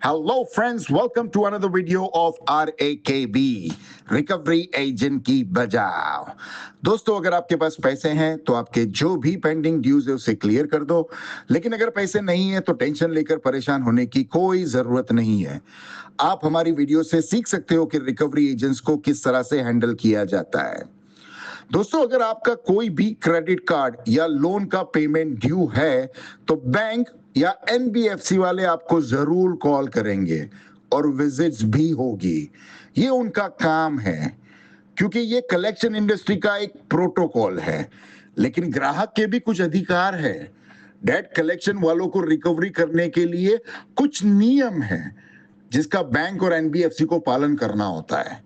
Hello, friends. Welcome to another video of RAKB recovery agent की बजाओ। दोस्तों, अगर आपके पास पैसे हैं तो आपके जो भी पेंडिंग ड्यूज है उसे क्लियर कर दो, लेकिन अगर पैसे नहीं है तो टेंशन लेकर परेशान होने की कोई जरूरत नहीं है। आप हमारी वीडियो से सीख सकते हो कि रिकवरी एजेंट्स को किस तरह से हैंडल किया जाता है। दोस्तों, अगर आपका कोई भी क्रेडिट कार्ड या लोन का पेमेंट ड्यू है तो बैंक या एनबीएफसी वाले आपको जरूर कॉल करेंगे और विजिट्स भी होगी। ये उनका काम है, क्योंकि ये कलेक्शन इंडस्ट्री का एक प्रोटोकॉल है। लेकिन ग्राहक के भी कुछ अधिकार है। डेट कलेक्शन वालों को रिकवरी करने के लिए कुछ नियम है जिसका बैंक और एनबीएफसी को पालन करना होता है।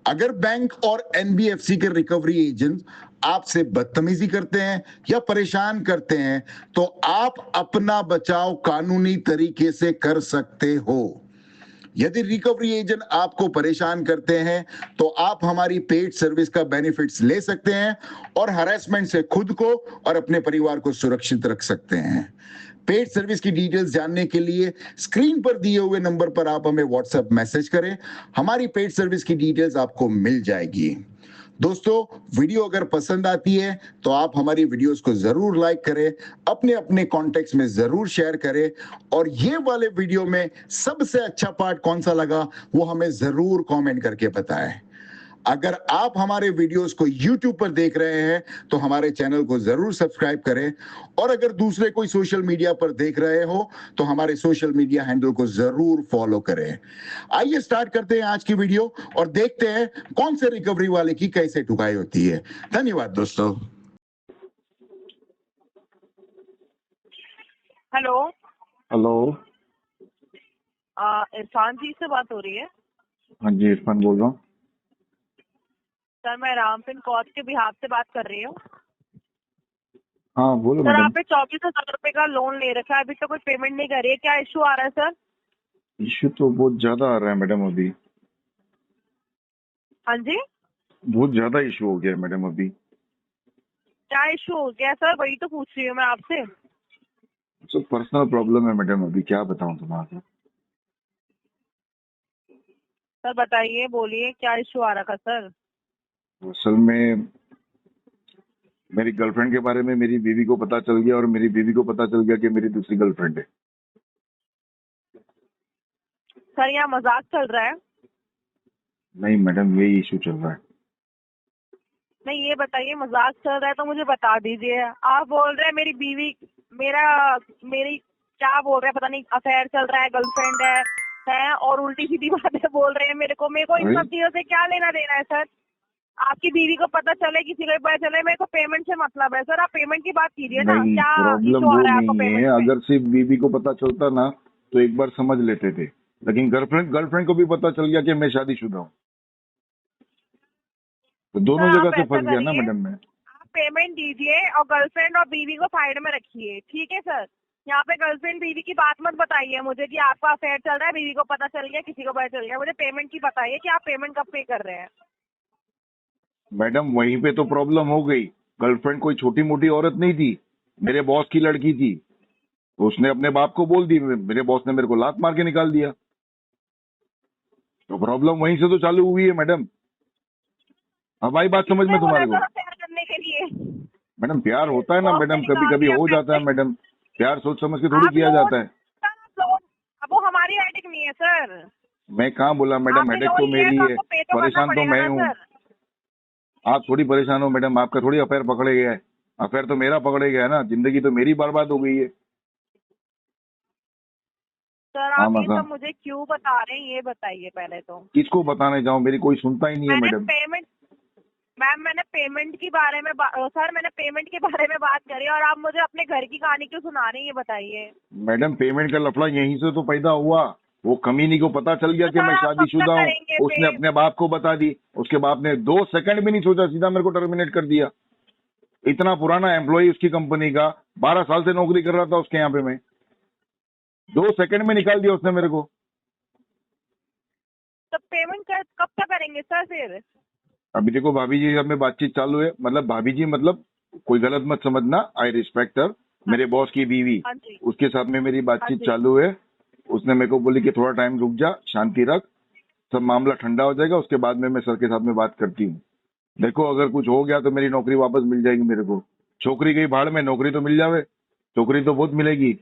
अगर बैंक और एनबीएफसी के रिकवरी एजेंट आपसे बदतमीजी करते हैं या परेशान करते हैं तो आप अपना बचाव कानूनी तरीके से कर सकते हो। यदि रिकवरी एजेंट आपको परेशान करते हैं तो आप हमारी पेड सर्विस का बेनिफिट्स ले सकते हैं और हरासमेंट से खुद को और अपने परिवार को सुरक्षित रख सकते हैं। पेड सर्विस की डिटेल्स जानने के लिए स्क्रीन पर दिए हुए नंबर पर आप हमें व्हाट्सएप मैसेज करें। हमारी पेड सर्विस की डिटेल्स आपको मिल जाएगी। दोस्तों, वीडियो अगर पसंद आती है तो आप हमारी वीडियोस को जरूर लाइक करें, अपने अपने कॉन्टेक्ट्स में जरूर शेयर करें, और ये वाले वीडियो में सबसे अच्छा पार्ट कौन सा लगा वो हमें जरूर कमेंट करके बताएं। अगर आप हमारे वीडियोस को YouTube पर देख रहे हैं तो हमारे चैनल को जरूर सब्सक्राइब करें, और अगर दूसरे कोई सोशल मीडिया पर देख रहे हो तो हमारे सोशल मीडिया हैंडल को जरूर फॉलो करें। आइए स्टार्ट करते हैं आज की वीडियो और देखते हैं कौन से रिकवरी वाले की कैसे ठुकाई होती है। धन्यवाद दोस्तों। हेलो। हेलो। इरफान जी से बात हो रही है? हाँ जी, इरफान बोल रहा हूँ। सर, मैं रामपिन कौर के बिहाफ से बात कर रही हूँ। हाँ बोलो सर, मैडम। आपने 24,000 रुपए का लोन ले रखा है, अभी तक कोई पेमेंट नहीं करी है, क्या इशू आ रहा है सर? इश्यू तो बहुत ज्यादा आ रहा है मैडम अभी। हाँ जी, बहुत ज्यादा इशू हो गया है मैडम अभी। क्या इशू हो गया सर? वही तो पूछ रही हूँ मैं आपसे। सब पर्सनल प्रॉब्लम है मैडम अभी, क्या बताऊँ तुम्हारा। सर बताइए, बोलिए, क्या इशू आ रहा था सर? असल में मेरी गर्लफ्रेंड के बारे में मेरी बीवी को पता चल गया और मेरी बीवी को पता चल गया कि मेरी दूसरी गर्लफ्रेंड है। सर, यहाँ मजाक चल रहा है? नहीं मैडम, यही इशू चल रहा है। नहीं, ये बताइए, मजाक चल रहा है तो मुझे बता दीजिए। आप बोल रहे हैं मेरी बीवी, मेरी क्या बोल रहे हैं पता नहीं, अफेयर चल रहा है, गर्लफ्रेंड है और उल्टी सीधी बातें बोल रहे हैं मेरे को इन सब चीजों से क्या लेना देना है सर? आपकी बीवी को पता चले, किसी को पता चले, मेरे को पेमेंट से मतलब है सर। आप पेमेंट की बात कीजिए ना, नहीं, क्या प्रॉब्लम इशू आ वो रहा है आपको नहीं पेमेंट है। में? अगर सिर्फ बीवी को पता चलता ना तो एक बार समझ लेते थे, लेकिन गर्लफ्रेंड को भी पता चल गया कि मैं शादीशुदा हूँ, तो दोनों सर, जगह आप से ऐसा फंस गया ना करिए, मैडम मैं। आप पेमेंट दीजिए और गर्लफ्रेंड और बीवी को साइड में रखिए, ठीक है सर? यहाँ पे गर्लफ्रेंड बीवी की बात मत बताइए मुझे कि आपका अफेयर चल रहा है, बीवी को पता चल गया, किसी को पता चल गया। मुझे पेमेंट की बताइए कि आप पेमेंट कब पे कर रहे हैं। मैडम वहीं पे तो प्रॉब्लम हो गई। गर्लफ्रेंड कोई छोटी मोटी औरत नहीं थी, मेरे बॉस की लड़की थी। तो उसने अपने बाप को बोल दी, मेरे बॉस ने मेरे को लात मार के निकाल दिया। तो प्रॉब्लम वहीं से तो चालू हुई है मैडम। अब आई बात समझ में किसने बोला तुम्हारे को? सर अफेयर करने के लिए? मैडम प्यार होता है ना बॉस ने मैडम, कभी निकाल कभी दिया हो जाता है पैसे। मैडम। प्यार सोच समझ के थोड़ी आप किया लोन जाता है। सर, आप लोन, अब वो हमारी हेडेक नहीं है सर। मैं कहाँ बोला मैडम, आपने हेडेक लोन तो लिया है मेरी तो है, आपको पे तो करना परेशान तो पड़ेगा मैं ना हूँ। सर। आप थोड़ी परेशान हो मैडम, आपका थोड़ी अफेयर पकड़े गया है। अफेयर तो मेरा पकड़े गया है ना, जिंदगी तो मेरी बर्बाद हो गई है। सर, हाँ आप ये मका, सब मुझे क्यों बता रहे हैं, ये बताइए पहले तो। किसको बताने जाऊँ, मेरी कोई सुनता ही नहीं है मैडम। मैंने पेमेंट के बारे में सर, मैंने पेमेंट के बारे में बात करी और आप मुझे अपने घर की कहानी क्यों सुना रहे हैं, ये बताइए। मैडम पेमेंट का लफड़ा यहीं से तो पैदा हुआ। वो कमीनी को पता चल गया कि सर, मैं आप कब तक शादीशुदा हूँ। करेंगे उसने पे? अपने बाप को बता दी, उसके बाप ने 2 सेकंड भी नहीं सोचा, सीधा मेरे को टर्मिनेट कर दिया। इतना पुराना एम्प्लॉय उसकी कंपनी का, 12 साल से नौकरी कर रहा था उसके यहाँ पे मैं। 2 सेकंड में निकाल दिया उसने मेरे को। तो पेमेंट कब तक करेंगे सर फिर? अभी देखो भाभी जी में बातचीत चालू है, मतलब भाभी जी मतलब कोई गलत मत समझना, आई रिस्पेक्ट हर। मेरे बॉस की बीवी, हाँ जी, उसके साथ में मेरी हाँ बातचीत जी, चालू है। उसने मेरे को बोली कि थोड़ा टाइम रुक जा, शांति रख, सब मामला ठंडा हो जाएगा, उसके बाद में मैं सर के साथ में बात करती हूँ। देखो अगर कुछ हो गया तो मेरी नौकरी वापस मिल जाएगी मेरे को। छोकरी गई भाड़ में, नौकरी तो मिल जावे, छोकरी तो बहुत मिलेगी।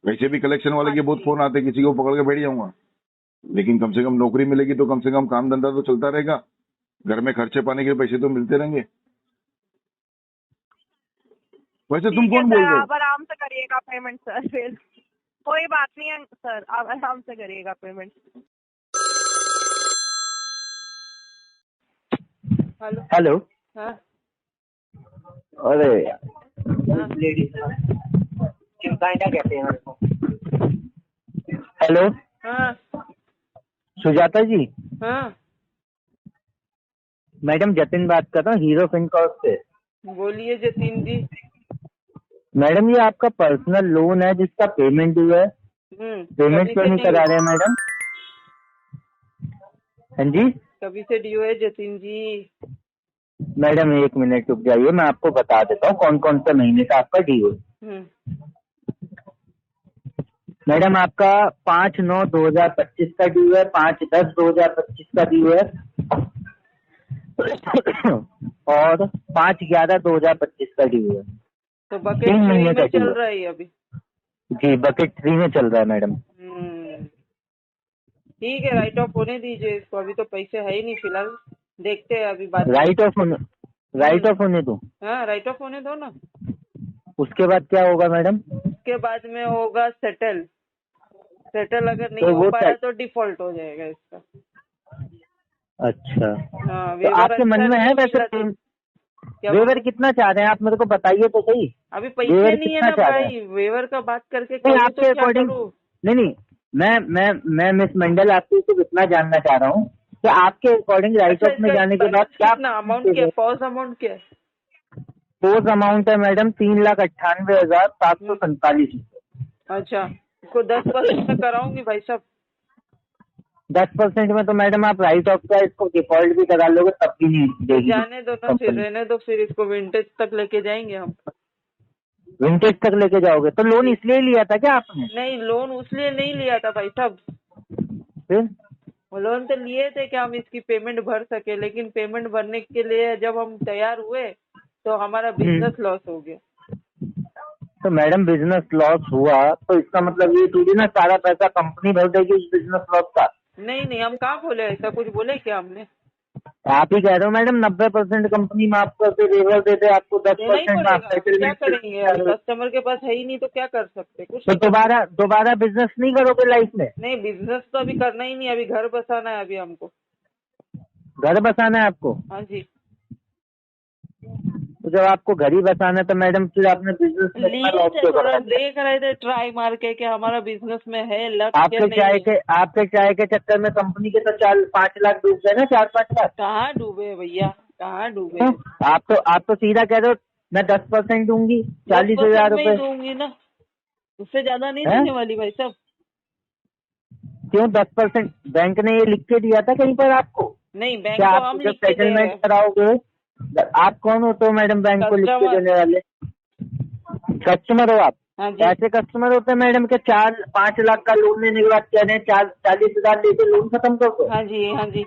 वैसे भी कलेक्शन वाले के बहुत फोन आते, किसी को पकड़ के बैठ जाऊंगा, लेकिन कम से कम नौकरी मिलेगी तो कम से कम काम धंधा तो चलता रहेगा, घर में खर्चे पाने के पैसे तो मिलते रहेंगे। वैसे तुम ठीक है कौन बोल सर, रहे हो? आप आराम से करिएगा पेमेंट सर। फिर कोई बात नहीं है सर, आप आराम से करिएगा पेमेंट। हेलो। हेलो। हाँ अरे हाँ लेडीज चिमकाइंडा कहते हैं मेरे को। हेलो हाँ सुजाता जी, हाँ, मैडम जतिन बात कर रहा हूँ हीरो फिनकॉर्प से। बोलिए जतिन जी। मैडम ये आपका पर्सनल लोन है जिसका पेमेंट ड्यू है, पेमेंट कभी क्यों से नहीं ड्यू करा है? रहे मैडम? हाँ जी कभी से ड्यू है जतिन जी? मैडम 1 मिनट रुक जाइए, मैं आपको बता देता हूँ कौन कौन सा महीने का आपका ड्यू है। मैडम आपका 5/9/2025 का ड्यू है, 5/10/2025 का ड्यू है और 5/11/2025 का ड्यू है। तो बकेट 3 3 महीने में का चल ड्यू रहा है ये अभी? है जी, बकेट 3 में चल रहा है मैडम। ठीक है, राइट ऑफ होने दीजिए इसको, अभी तो पैसे है ही नहीं फिलहाल, देखते हैं अभी बात। राइट ऑफ होने दो। हाँ राइट ऑफ होने दो ना, उसके बाद क्या होगा मैडम? उसके बाद में होगा सेटल। सेटल अगर नहीं तो हो वो पाया तो डिफॉल्ट हो जाएगा इसका। अच्छा, हाँ, तो वेवर आपके मन अच्छा में है नहीं वैसे मिला तो क्या वेवर कितना चाह रहे हैं आप, मेरे को बताइए तो सही। अभी पैसे वेवर नहीं है कितना ना चाह रहे हैं? भाई, वेवर का बात करके नहीं करूँ आपके तो क्या अकॉर्डिंग करूँ? नहीं, मैं मिस मंडल आपसे सिर्फ इतना जानना चाह रहा हूँ कि आपके अकॉर्डिंग राइट अच्छा, ऑफ में इसका जाने के बाद balance क्या कितना अमाउंट, क्या पॉज अमाउंट क्या है? पोज अमाउंट है मैडम 3,98,747 रुपये। अच्छा, इसको 10% में कराऊंगी भाई साहब। 10% में तो मैडम आप राइट ऑफ का इसको डिफॉल्ट भी करा लोगे तब भी नहीं देगी जाने दो ना, फिर कंपनी। रहने दो, फिर इसको विंटेज तक लेके जाएंगे हम। विंटेज तक लेके जाओगे तो लोन इसलिए लिया था क्या आपने? नहीं, लोन उसलिए नहीं लिया था भाई साहब। फिर लोन तो लिए थे कि हम इसकी पेमेंट भर सके, लेकिन पेमेंट भरने के लिए जब हम तैयार हुए तो हमारा बिजनेस लॉस हो गया। तो मैडम बिजनेस लॉस हुआ तो इसका मतलब ये थोड़ी ना सारा पैसा कंपनी भर देगी उस बिजनेस लॉस का। नहीं, हम कहाँ बोले, ऐसा कुछ बोले क्या हमने? आप ही कह रहे हो मैडम 90% कंपनी माफ करते, वेवर देते, आपको नहीं 10% बोलेगा, माफ करके क्या करेंगे? अब कस्टमर के पास है ही नहीं तो क्या कर सकते? कुछ तो दोबारा बिजनेस नहीं करोगे लाइफ में? नहीं, बिजनेस तो अभी करना ही नहीं, अभी घर बसाना है अभी हमको। घर बसाना है आपको? हाँ जी। तो जब आपको घर ही बसाना है तो मैडम फिर आपने बिजनेस में इतना लिए लॉस थे, क्यों थोड़ा करा? देख रहे थे ट्राई मार के कि हमारा बिजनेस में है लक आपके या नहीं। चाय के चक्कर में कंपनी के तो 4-5 लाख डूब गए ना, 4-5 लाख। कहाँ डूबे भैया, कहाँ डूबे? आप तो सीधा कह रहे हो मैं 10% दूंगी, 40,000 में ही रुपए। दूंगी ना, उससे ज्यादा नहीं हैं? देने वाली भाई साहब। क्यों 10%? बैंक ने ये लिख के दिया था कहीं पर आपको? नहीं, बैंक क्या को आप हम जब लिख के दे रहे सेटलमेंट हैं। कराओगे, आप कौन होते हो मैडम बैंक को लिख के कस्टमर। देने वाले? कस्टमर हो आप? हाँ जी। ऐसे कस्टमर होते हैं मैडम के 4-5 लाख का लोन लेने के बाद कह रहे हैं 40,000 लेके लोन खत्म कर दो। हाँ जी, हाँ जी।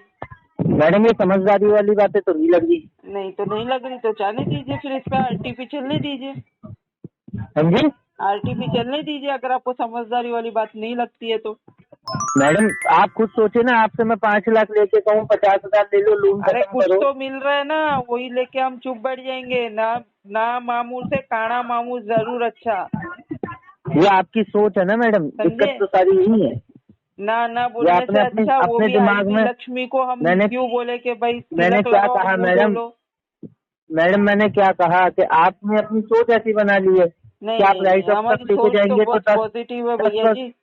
मैडम ये समझदारी वाली बातें तो नहीं लग रही। नहीं तो नहीं लग रही तो जाने दीजिए, फिर इस पे आरटीपी चलने दीजिए। हाँ जी आरटीपी चलने दीजिए अगर आपको समझदारी वाली बात नहीं लगती है तो। मैडम आप खुद सोचे ना, आपसे मैं 5 लाख लेके कहूँ 50,000 ले लो लोन अरे खत्म कुछ करो। तो मिल रहा है ना, वही लेके हम चुप बैठ जाएंगे ना मामू से काना मामू जरूर अच्छा। ये आपकी सोच है ना मैडम, दिक्कत तो सारी यही है। ना बोलने से अच्छा वो अपने भी दिमाग में लक्ष्मी को हम क्यों बोले कि भाई मैंने क्या कहा मैडम मैंने क्या कहा कि आपने अपनी सोच ऐसी बना ली है कि आप राइट ऑफ तक लेके जाएंगे तो पॉजिटिव है भैया जी,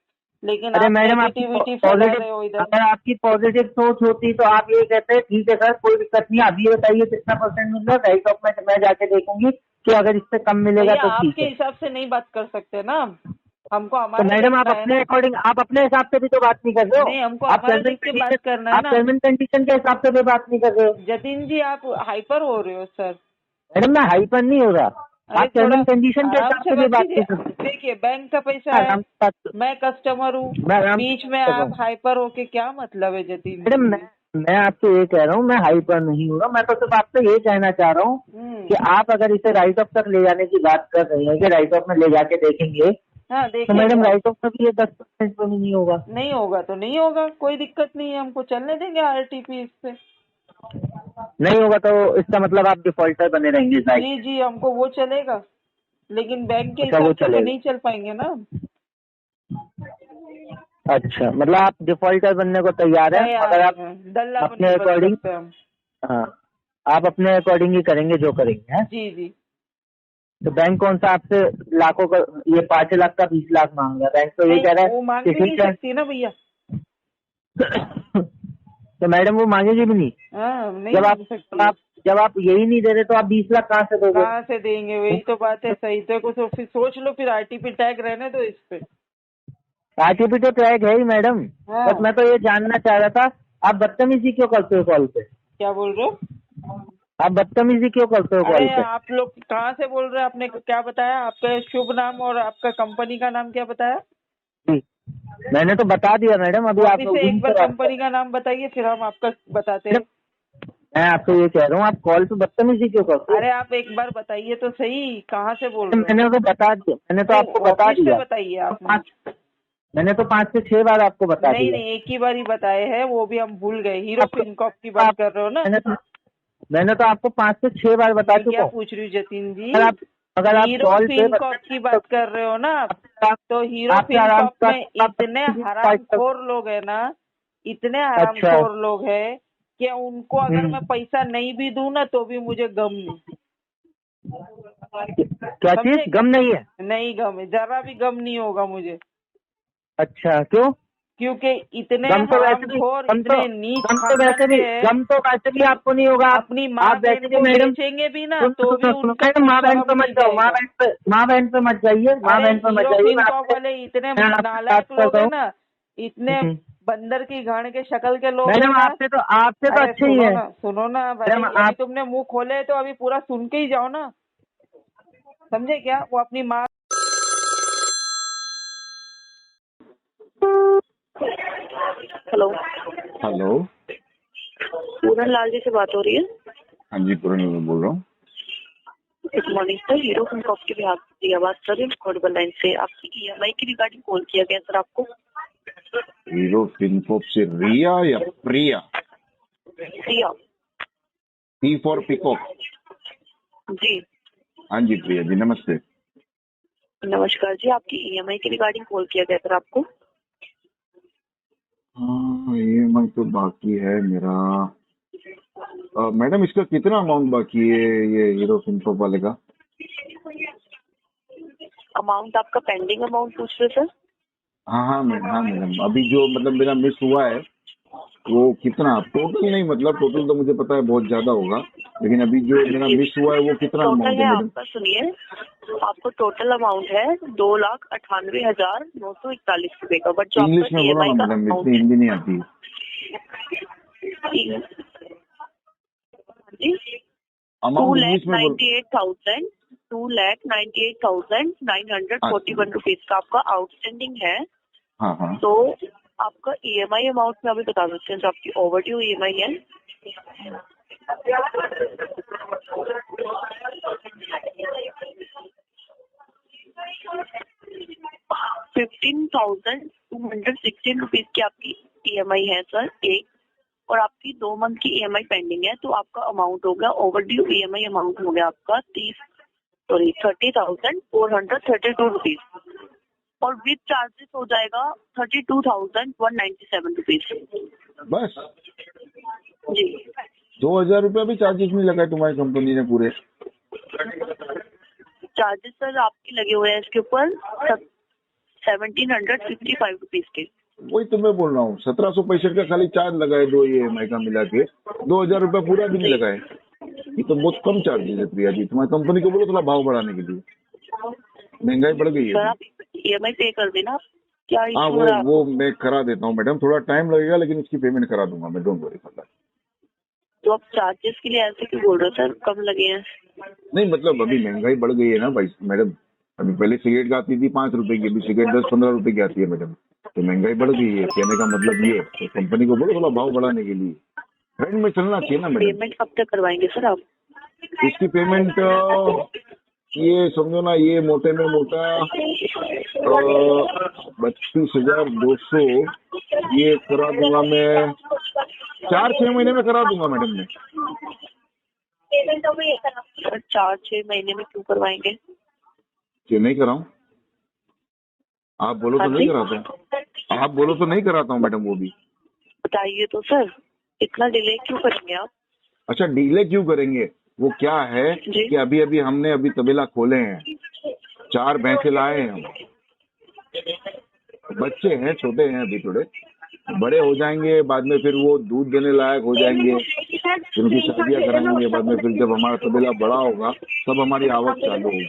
लेकिन अरे आप मैडम नेगेटिविटी फैला रहे हो इधर। अगर आपकी पॉजिटिव सोच होती तो आप ये कहते हैं ठीक है सर कोई दिक्कत नहीं, अभी बताइए कितना परसेंट मिल रहा है, राइट ऑफ में मैं जाके देखूंगी कि अगर इससे कम मिलेगा तो ठीक आपके है। हिसाब से नहीं बात कर सकते ना हमको, तो हमारे मैडम आप अपने अकॉर्डिंग आप अपने हिसाब से भी तो बात नहीं कर रहे हो। नहीं, हमको आप हमारे देख के बात करना है ना। टर्म एंड कंडीशन के हिसाब से भी बात नहीं कर रहे हो। जतिन जी आप हाइपर हो रहे हो सर। मैडम मैं हाइपर नहीं हो रहा, आप टर्म एंड कंडीशन के आराम हिसाब से से भी बात कीजिए। कर सकते देखिए बैंक का पैसा हैं। है, आराम से बात कर- मैं कस्टमर हूँ, मैं आराम बीच से में बात कर रहा आप हूँ। हाइपर होके क्या मतलब है जतीन मैडम जी? मैं आपसे ये कह रहा हूँ, मैं हाइपर नहीं हूँ, मैं तो सिर्फ आपसे ये कहना चाह रहा हूँ कि आप अगर इसे राइट ऑफ तक ले जाने की बात कर रही हैं कि राइट ऑफ में ले जाके देखेंगे, हाँ तो मैडम देखेंगे। राइट ऑफ में भी ये 10% पे भी नहीं होगा। नहीं होगा तो नहीं होगा, कोई दिक्कत नहीं है, हमको चलने देंगे आरटीपी इस पे। नहीं होगा तो इसका मतलब आप डिफॉल्टर बने रहेंगे शायद। जी जी, हमको वो चलेगा, लेकिन बैंक के अच्छा, वो हिसाब से तो चलेगा। नहीं चल पाएंगे ना। अच्छा, मतलब आप डिफॉल्टर बनने को तैयार हैं, तैयार अगर आप हैं, दल्ला बन अपने के बन अकॉर्डिंग, सकते हैं हम। हाँ, आप अपने अकॉर्डिंग ही करेंगे जो करेंगे, हैं? जी जी। तो बैंक कौन सा आपसे लाखों का, ये 5 लाख का 20 लाख मांग रहा है, बैंक तो ये नहीं, कह रहा वो है मांग भी किसी नहीं का। सकती ना भैया। तो मैडम वो मांगेगी भी नहीं। हाँ, नहीं जब मांग सकती। जब आप यही नहीं दे रहे तो आप 20 लाख कहाँ से दोगे? कहाँ से देंगे, वही तो बात है। सही तो कुछ फिर सोच लो, फिर आरटीपी टैग रहने दो इस पे। आरटीपी तो ट्रैक है ही मैडम, हाँ। बस मैं तो ये जानना चाह रहा था, आप बदतमीजी क्यों करते हो कॉल पे? क्या बोल रहे हो? आप बदतमीजी क्यों करते हो कॉल अरे पे? आप लोग कहाँ से बोल रहे हैं? आपने क्या बताया? आपका शुभ नाम और आपका कंपनी का नाम क्या बताया? जी, मैंने तो बता दिया मैडम, अभी आप वापिस लोग से एक बार से बात कंपनी का नाम बताइए, फिर हम आपका बताते हैं। मैं आपसे ये कह रहा हूँ, आप कॉल पे बदतमीजी क्यों करते हो? अरे आप एक बार बताइए तो सही, कहाँ से बोल रहे मैंने तो बता दिया, मैंने तो आपको बता वापिस से दिया। बताइए आप। मैंने तो 5 से 6 बार आपको बता नहीं दिया। नहीं, एक ही बार ही बताए हैं, वो भी हम भूल गए। हीरो फिनकॉप की बात कर रहे हो ना? मैंने तो आपको 5 से 6 बार बता मैं चुका क्या हूँ। पूछ रही हूँ जतीन जी? अगर आप हीरो कॉल पे फिनकॉप की बात कर रहे हो ना आप? तो हीरो फिनकॉप में इतने हरामखोर लोग है ना, इतने हरामखोर लोग हैं कि उनको अगर मैं पैसा नहीं भी दूं ना तो भी मुझे गम नहीं। क्या चीज गम नहीं है? नहीं गम है, जरा भी गम नहीं होगा मुझे। अच्छा, क्यों? क्योंकि इतने गम तो वैसे भी हरामखोर, गम इतने नीच तो वैसे भी खानदान के गम तो वैसे भी आपको नहीं होगा। अपनी माँ आप बहन वैसे को भी मैडम बेचेंगे भी ना तो भी उनका मैडम, माँ बहन पे शर्म मत नहीं जाओ, माँ जाएगा। बहन पे मत जाइए, माँ अरे बहन पे मत हीरो जाइए। फिनकॉप वाले इतने मैं आपसे नालायक बात लोग करता हैं हूँ। ना, इतने बंदर की घाण के शक्ल के लोग हैं मैडम ना। आपसे तो अरे अच्छे ही है। सुनो ना भाई, मैडम, अभी तुमने मुंह खोले तो अभी पूरा सुन के ही जाओ ना, समझे क्या? वो अपनी माँ। Hello, hello. पूरन लाल जी से बात हो रही है? हाँ जी, पूरन मैं बोल रहा हूँ। Good morning sir, hero Fincorp के बिहार से आवाज कर रही हूँ, कोडेबल लाइन से। आपकी ईएमआई की रिगार्डिंग कॉल किया गया सर आपको। हीरो फिनकॉप से रिया या Priya? Priya. P for peacock. जी हाँ जी प्रिया जी, नमस्ते। नमस्कार जी, आपकी ईएमआई की रिगार्डिंग कॉल किया गया सर आपको। हाँ, EMI तो बाकी है मेरा। मैडम, इसका कितना अमाउंट बाकी है ये हीरो फिनकॉप वाले का? अमाउंट आपका पेंडिंग अमाउंट पूछ रहे सर? हाँ मैडम, अभी जो मतलब मेरा मिस हुआ है वो कितना, टोटल नहीं, मतलब टोटल तो मुझे पता है बहुत ज्यादा होगा, लेकिन अभी जो मेरा मिस हुआ है वो कितना टोटल अमाउंट है है मैडम? आपका, सुनिए, आपको टोटल अमाउंट है 2,98,941 रुपए का। बट जो इंग्लिश में बोलो ना मैडम, इतनी हिंदी नहीं आती। अमाउंट इंग्लिश में बोलो। 2,98,941 रुपीज का आपका आउटस्टैंडिंग है। हाँ। तो आपका ईएमआई अमाउंट में अभी बता सकते हैं जो आपकी ओवरड्यू ईएमआई है। 15,216 रुपीज की आपकी ईएमआई है सर एक, और आपकी 2 मंथ की ईएमआई पेंडिंग है। तो आपका अमाउंट हो गया, ओवरड्यू ईएमआई अमाउंट हो गया आपका 30,432 रुपीज, और विद चार्जेस हो जाएगा 32,197 रुपीज। बस जी, 2,000 रुपया भी चार्जेस नहीं लगाए तुम्हारी कंपनी ने पूरे? चार्जेस सर आपके लगे हुए हैं इसके ऊपर 1,755 रुपीज के। वही तो मैं बोल रहा हूँ, 1,765 का खाली चार्ज लगाए 2 EMI का मिला के, 2,000 रुपया पूरा भी नहीं लगाए। ये तो बहुत कम चार्जेस है प्रिया जी। तुम्हारी कंपनी को बोलो थोड़ा भाव बढ़ाने के लिए, महंगाई बढ़ गई सर है। आप ईएमआई पे कर देना, क्या हाँ, इशू है? वो मैं करा देता हूँ मैडम, थोड़ा टाइम लगेगा लेकिन इसकी पेमेंट करा दूंगा मैं, डोंट वरी फॉर दैट। तो आप चार्जेस के लिए ऐसे क्यों बोल रहे हो सर, कम लगे हैं? नहीं मतलब अभी महंगाई बढ़ गई है ना भाई मैडम। अभी पहले सिगरेट का आती थी 5 रुपए की, अभी सिगरेट 10-15 रुपए की आती है मैडम। तो महंगाई बढ़ गई है, कहने का मतलब ये है। तो कंपनी को बोलो थोड़ा भाव बढ़ाने के लिए, ट्रेंड में चलना चाहिए ना मैडम। पेमेंट कब तक करवाएंगे सर आप? इसकी पेमेंट ये समझो ना, ये मोटे में मोटा 32,200 ये करा दूंगा मैं, 4-6 महीने में करा दूंगा मैडम मैं। सर 4-6 महीने में क्यों करवाएंगे? कि नहीं कराऊं? आप बोलो तो हाँ नहीं जी? कराता हूँ, आप बोलो तो नहीं कराता हूँ मैडम वो भी। बताइए तो सर, इतना डिले क्यों करेंगे आप? अच्छा डिले क्यों करेंगे? वो क्या है जी। कि अभी अभी हमने अभी तबेला खोले हैं, 4 भैंसे लाए हैं हम। बच्चे हैं, छोटे हैं अभी थोड़े, बड़े हो जाएंगे बाद में, फिर वो दूध देने लायक हो जाएंगे, फिर उनकी शादियां कराएंगे बाद में। फिर जब हमारा तबेला बड़ा होगा तब हमारी आवक चालू होगी।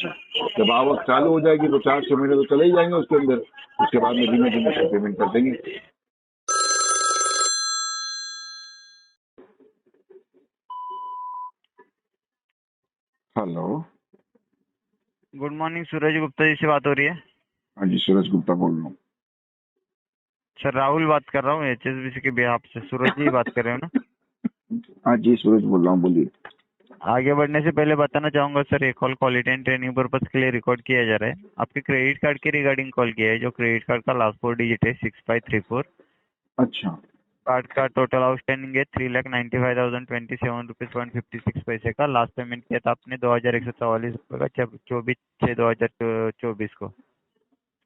जब आवक चालू हो जाएगी तो 4-6 महीने तो चले ही जाएंगे उसके अंदर। उसके बाद में धीमे धीमे पेमेंट कर देंगे। हेलो, गुड मॉर्निंग, सूरज गुप्ता जी से बात हो रही है? हाँ जी सूरज गुप्ता बोल रहा हूँ। सर राहुल बात कर रहा हूँ HSBC के बिहाफ से। सूरज जी बात कर रहे हो ना? हाँ जी सूरज बोल रहा हूँ, बोलिए। आगे बढ़ने से पहले बताना चाहूंगा सर, ये call quality and training purpose के लिए रिकॉर्ड किया जा रहा है। आपके क्रेडिट कार्ड के रिगार्डिंग कॉल किया है, जो क्रेडिट कार्ड का लास्ट 4 डिजिट है 6534। अच्छा, कार्ड का टोटल आउटस्टैंडिंग है 3,95,027 रुपीज 56 का। लास्ट पेमेंट किया था आपने 2,144 रुपये का 24/6/2024 को।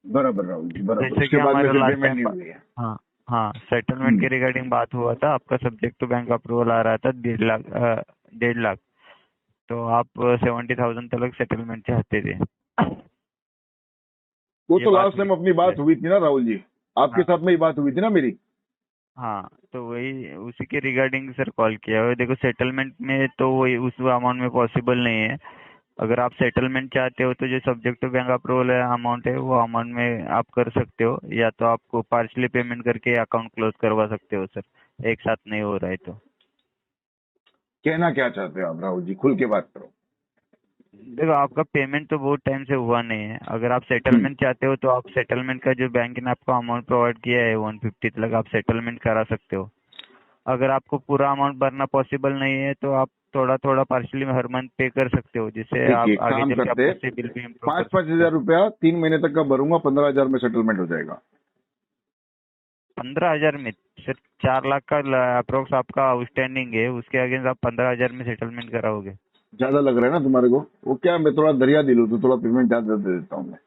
बराबर राहुल जी, बराबर। जैसे उसके कि बाद में हमारा फिर लास्ट पेमेंट नहीं टाइम, हुई है। हाँ हाँ, सेटलमेंट के रिगार्डिंग बात हुआ था। आपका सब्जेक्ट टू बैंक अप्रूवल आ रहा था 1.5 लाख। तो आप 70,000 तक सेटलमेंट चाहते थे। वो ये तो बात लास्ट टाइम हुई अपनी बात हुई थी ना राहुल जी, आपके हाँ साथ में ही बात हुई थी ना मेरी। हाँ, तो वही उसी के रिगार्डिंग सर कॉल किया है। देखो सेटलमेंट में तो वही उस अमाउंट में पॉसिबल नहीं है। अगर आप सेटलमेंट चाहते हो तो जो subject to bank approval amount है वो अमाउंट में आप कर सकते हो, या तो आपको पार्शली पेमेंट करके अकाउंट क्लोज करवा सकते हो सर, एक साथ नहीं हो रहा है तो। कहना क्या चाहते हो आप राहुल जी, खुल के बात करो। देखो आपका पेमेंट तो बहुत टाइम से हुआ नहीं है। अगर आप सेटलमेंट चाहते हो तो आप सेटलमेंट का जो बैंक ने आपको अमाउंट प्रोवाइड किया है 150 तक आप सेटलमेंट करा सकते हो। अगर आपको पूरा अमाउंट भरना पॉसिबल नहीं है तो आप थोड़ा थोड़ा पार्शली हर मंथ पे कर सकते हो, जिससे ठीक आप है, आगे काम चल के करते, आपका सिबिल भी इम्प्रूव कर 5-5 सकते हजार हो। रुपया 3 महीने तक का भरूंगा, 15,000 में सेटलमेंट हो जाएगा। 15,000 में? सिर्फ 4 लाख का अप्रोक्स आपका आउटस्टैंडिंग है, उसके अगेंस्ट आप 15,000 में सेटलमेंट कराओगे? ज्यादा लग रहा है ना तुम्हारे को? वो क्या, मैं थोड़ा दरिया दिल हूँ तो थोड़ा पेमेंट ज्यादा दे देता हूँ मैं।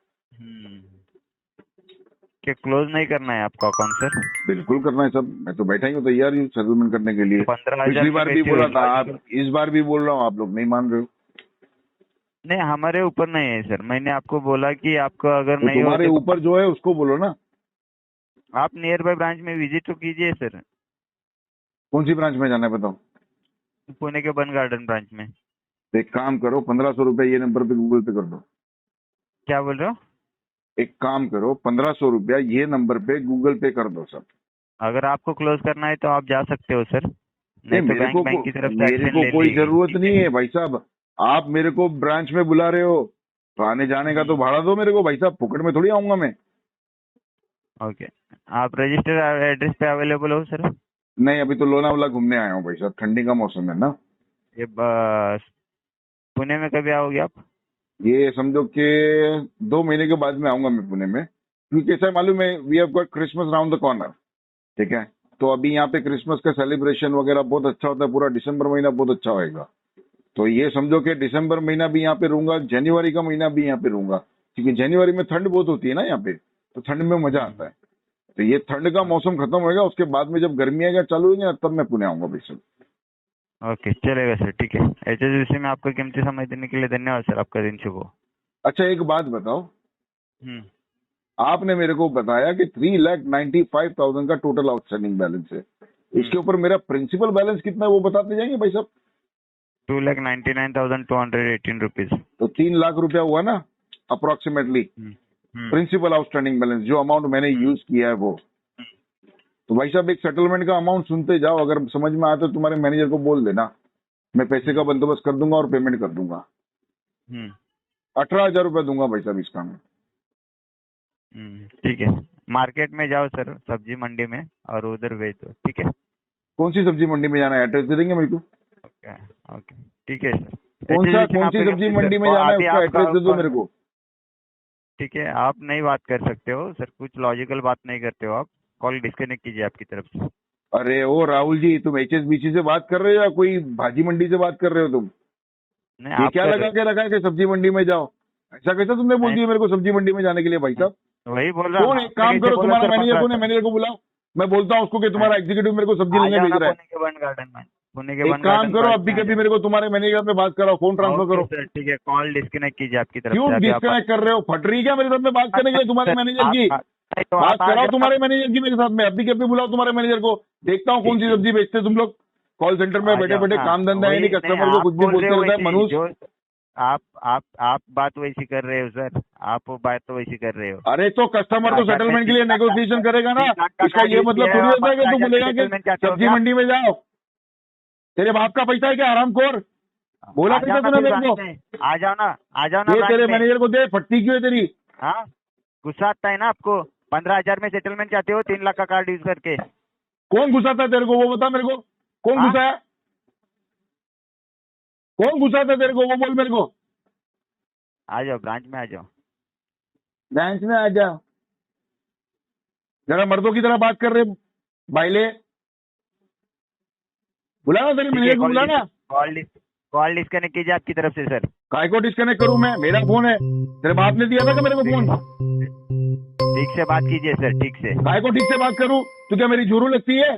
क्या क्लोज नहीं करना है आपका अकाउंट सर? बिल्कुल करना है सब, मैं तो बैठा ही हूँ, तैयार ही हूँ सेटलमेंट करने के लिए। 15,000 पिछली में बार भी कैसे बोला होगा? था आप, इस बार भी बोल रहा हूँ, आप लोग नहीं मान रहे हो। नहीं, हमारे ऊपर नहीं है सर। मैंने आपको बोला कि आपको अगर तो नहीं तुम्हारे होते ऊपर जो है उसको बोलो ना। तो आप नियर बाय ब्रांच में विजिट तो कीजिए सर। कौन सी ब्रांच में जाना है बताओ? पुणे के बन गार्डन ब्रांच में। एक काम करो, 1,500 रुपया ये नंबर पे गूगल पे कर दो। क्या बोल रहे हो? एक काम करो, 1,500 रुपया ये नंबर पे गूगल पे कर दो सब। अगर आपको क्लोज करना है तो आप जा सकते हो सर, नहीं तो बैंक की तरफ से मेरे एक्शन को ले कोई लेगी। जरूरत नहीं है भाई साहब। आप मेरे को ब्रांच में बुला रहे हो तो आने जाने का तो भाड़ा दो मेरे को भाई साहब, फुकट में थोड़ी आऊंगा मैं। ओके, आप रजिस्टर एड्रेस पे अवेलेबल हो सर? नहीं, अभी तो लोनावाला घूमने आया हूँ भाई साहब, ठंडी का मौसम है ना। ये पुणे में कभी आओगे आप? ये समझो कि 2 महीने के बाद में आऊंगा मैं पुणे में, क्योंकि कैसा है मालूम है, we have got Christmas round the corner. ठीक है, तो अभी यहाँ पे क्रिसमस का सेलिब्रेशन वगैरह बहुत अच्छा होता है, पूरा दिसंबर महीना बहुत अच्छा होएगा। तो ये समझो कि दिसंबर महीना भी यहाँ पे रहूंगा, जनवरी का महीना भी यहाँ पे रहूंगा, क्योंकि जनवरी में ठंड बहुत होती है ना यहाँ पे, तो ठंड में मजा आता है। तो ये ठंड का मौसम खत्म होएगा, उसके बाद में जब गर्मी आएगा चालू होगी ना, तब मैं पुणे आऊंगा भाई साहब। ओके, चलेगा सर, ठीक है। HSBC में आपका कीमती समय देने के लिए धन्यवाद सर, आपका दिन शुभ हो। अच्छा एक बात बताओ, हम्म, आपने मेरे को बताया कि 3,95,000 का टोटल आउटस्टैंडिंग बैलेंस है, इसके ऊपर मेरा प्रिंसिपल बैलेंस कितना है वो बताते जाएंगे भाई साहब? 2,99,218 रुपीज। तो 3 लाख रुपया हुआ ना अप्रोक्सीमेटली प्रिंसिपल आउटस्टैंडिंग बैलेंस, जो अमाउंट मैंने यूज किया है वो। तो भाई साहब एक सेटलमेंट का अमाउंट सुनते जाओ, अगर समझ में आया तो तुम्हारे मैनेजर को बोल देना, मैं पैसे का बंदोबस्त कर दूंगा और पेमेंट कर दूंगा। 18,000 रुपया दूंगा भाई साहब इसका मैं। ठीक है, मार्केट में जाओ सर, सब्जी मंडी में, और उधर भेज दो, ठीक है। कौन सी सब्जी मंडी में जाना है, एड्रेस दे देंगे मेरे को? ओके ओके, ठीक है सर। कौन सी सब्जी मंडी में जाना है उसका एड्रेस दे दो मेरे को। ठीक है, आप नहीं बात कर सकते हो सर, कुछ लॉजिकल बात नहीं करते हो आप, कॉल डिस्कनेक्ट कीजिए आपकी तरफ से। अरे ओ राहुल जी, तुम HSBC से बात कर रहे हो या कोई भाजी मंडी से बात कर रहे हो तुम? नहीं, ये आप क्या लगा के रखा है कि सब्जी मंडी में जाओ? ऐसा कैसा तुमने बोल दिया मेरे को सब्जी मंडी में जाने के लिए भाई साहब? वही बोल रहा कौन? एक काम करो, तुम्हारा मैनेजर कौन है? मैनेजर को बुलाओ, मैं बोलता हूँ उसको कि तुम्हारा एग्जीक्यूटिव मेरे को सब्जी लेने भेज रहा है। पुणे के वन गार्डन में, पुणे के एक वन काम गार्डन करो, अभी कभी मेरे को तुम्हारे मैनेजर पे बात कराओ, फोन ट्रांसफर करो। सर ठीक है, कॉल डिस्कनेक्ट कीजिए आपकी तरफ क्यों से। अभी आप डिस्कनेक्ट कर रहे हो? फट रही क्या मेरे साथ में बात करने के लिए तुम्हारे मैनेजर की? तो बात आप आ कराओ जाओ। तुम्हारे मैनेजर की मेरे साथ में, अभी कभी बुलाओ तुम्हारे मैनेजर को, देखता हूँ कौन सी सब्जी बेचते तुम लोग। कॉल सेंटर में बैठे बैठे काम धंधा है नहीं, कस्टमर को कुछ भी बोलते रहता है मनुष्य। आप बात वैसी कर रहे हो सर, आप बात तो वैसी कर रहे हो। अरे तो कस्टमर तो सेटलमेंट के लिए नेगोशिएशन करेगा ना, इसका ये मतलब थोड़ी होता है कि तू बोलेगा कि सब्जी मंडी में जाओ। तेरे बाप का पैसा है क्या हरामखोर? बोला कैसा तूने मेरे को? आ जाओ ना ये तेरे मैनेजर को दे, फटती क्यों है तेरी? हाँ, गुस्सा आता है ना आपको? 15,000 में सेटलमेंट चाहते हो 3 लाख का कार्ड यूज करके। कौन घुसाता है तेरे को, वो बता मेरे को, कौन हाँ? घुसाया? कौन घुसाता है तेरे को, वो बोल मेरे को। आ जाओ, ब्रांच में आ जाओ। ब्रांच में आ जा, जरा मर्दों की तरह बात कर रहे भाईले। बुलाना तेरे मैनेजर को, बुलाना। कॉल डिस्कनेक्ट कीजिए आपकी तरफ से सर। काय को डिस्कनेक्ट करूं मैं? मेरा फोन है, तेरे बाप ने दिया था क्या मेरे को फोन? ठीक से बात कीजिए सर, ठीक से। काय को ठीक से बात करूं? तू क्या मेरी झुरू लगती है?